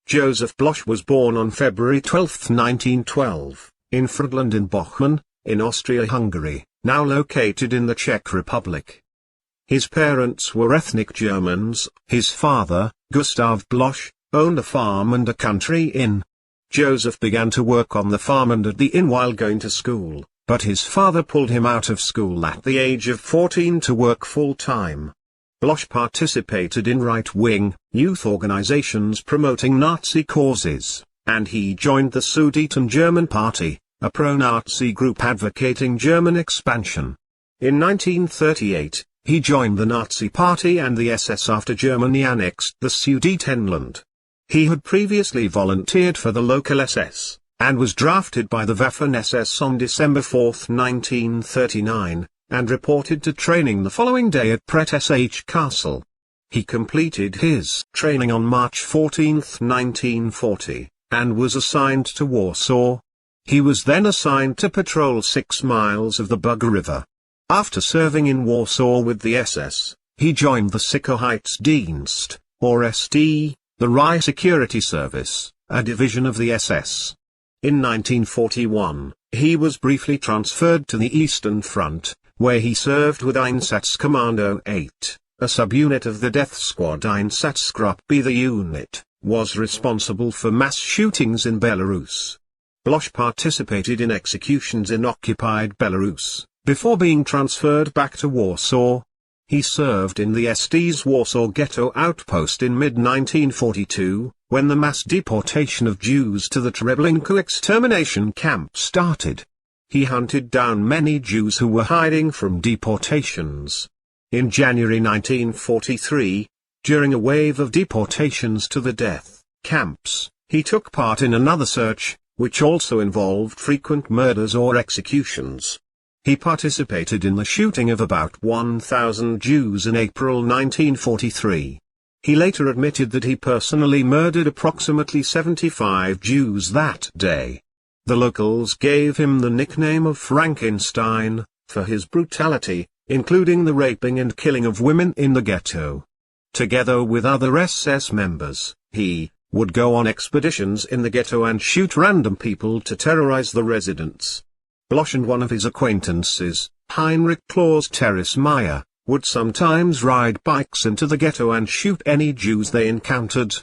Josef Blösche was born on February 12, 1912, in Friedland in Bochum, in Austria-Hungary, now located in the Czech Republic. His parents were ethnic Germans. His father, Josef Blösche, owned a farm and a country inn. Joseph began to work on the farm and at the inn while going to school, but his father pulled him out of school at the age of 14 to work full-time. Blösche participated in right-wing, youth organizations promoting Nazi causes, and he joined the Sudeten-German Party, a pro-Nazi group advocating German expansion. In 1938, he joined the Nazi Party and the SS after Germany annexed the Sudetenland. He had previously volunteered for the local SS, and was drafted by the Waffen-SS on December 4, 1939, and reported to training the following day at Pret-Sh Castle. He completed his training on March 14, 1940, and was assigned to Warsaw. He was then assigned to patrol 6 miles of the Buga River. After serving in Warsaw with the SS, he joined the Sicherheitsdienst, or SD, the Reich Security Service, a division of the SS. In 1941, he was briefly transferred to the Eastern Front, where he served with Einsatzkommando 8, a subunit of the death squad. Einsatzgruppe, the unit, was responsible for mass shootings in Belarus. Blösche participated in executions in occupied Belarus, before being transferred back to Warsaw. He served in the SD's Warsaw Ghetto outpost in mid-1942, when the mass deportation of Jews to the Treblinka extermination camp started. He hunted down many Jews who were hiding from deportations. In January 1943, during a wave of deportations to the death camps, he took part in another search, which also involved frequent murders or executions. He participated in the shooting of about 1,000 Jews in April 1943. He later admitted that he personally murdered approximately 75 Jews that day. The locals gave him the nickname of Frankenstein, for his brutality, including the raping and killing of women in the ghetto. Together with other SS members, he would go on expeditions in the ghetto and shoot random people to terrorize the residents. Blösche and one of his acquaintances, Heinrich Klaus Meyer, would sometimes ride bikes into the ghetto and shoot any Jews they encountered.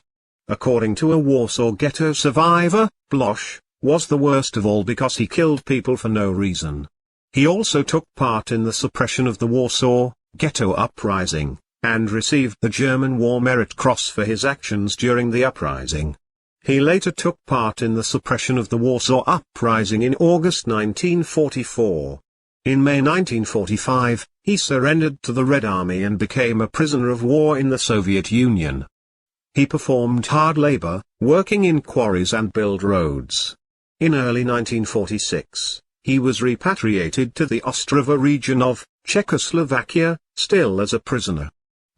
According to a Warsaw Ghetto survivor, Blösche was the worst of all because he killed people for no reason. He also took part in the suppression of the Warsaw Ghetto uprising, and received the German War Merit Cross for his actions during the uprising. He later took part in the suppression of the Warsaw Uprising in August 1944. In May 1945, he surrendered to the Red Army and became a prisoner of war in the Soviet Union. He performed hard labor, working in quarries and build roads. In early 1946, he was repatriated to the Ostrava region of Czechoslovakia, still as a prisoner.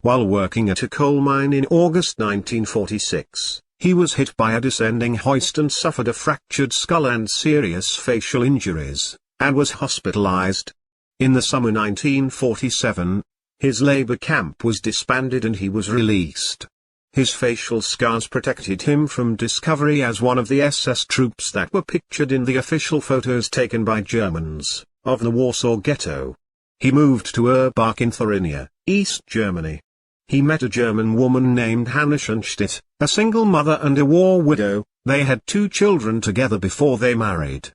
While working at a coal mine in August 1946, he was hit by a descending hoist and suffered a fractured skull and serious facial injuries, and was hospitalized. In the summer 1947, his labor camp was disbanded and he was released. His facial scars protected him from discovery as one of the SS troops that were pictured in the official photos taken by Germans, of the Warsaw Ghetto. He moved to Erbach in Thuringia, East Germany. He met a German woman named Hanna Schoenstedt, a single mother and a war widow. They had 2 children together before they married.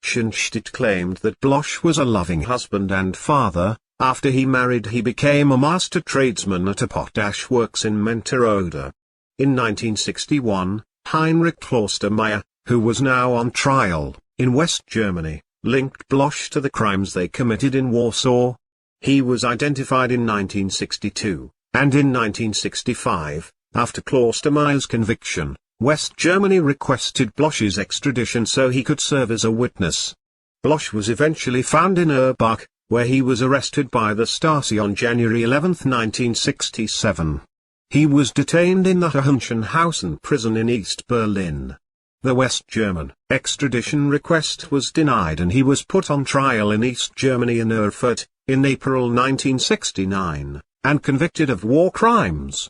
Schoenstedt claimed that Blösche was a loving husband and father. After he married, he became a master tradesman at a potash works in Menterode. In 1961, Heinrich Klostermeier, who was now on trial in West Germany, linked Blösche to the crimes they committed in Warsaw. He was identified in 1962. And in 1965, after Klostermeier's conviction, West Germany requested Blösche's extradition so he could serve as a witness. Blösche was eventually found in Erbach, where he was arrested by the Stasi on January 11, 1967. He was detained in the Hohenschönhausen prison in East Berlin. The West German extradition request was denied and he was put on trial in East Germany in Erfurt, in April 1969. And convicted of war crimes.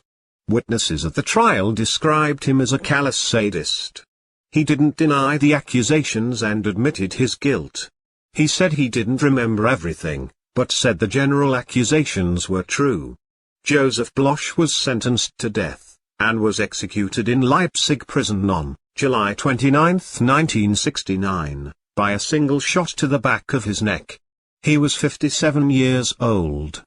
Witnesses at the trial described him as a callous sadist. He didn't deny the accusations and admitted his guilt. He said he didn't remember everything, but said the general accusations were true. Josef Blösche was sentenced to death, and was executed in Leipzig prison on July 29, 1969, by a single shot to the back of his neck. He was 57 years old.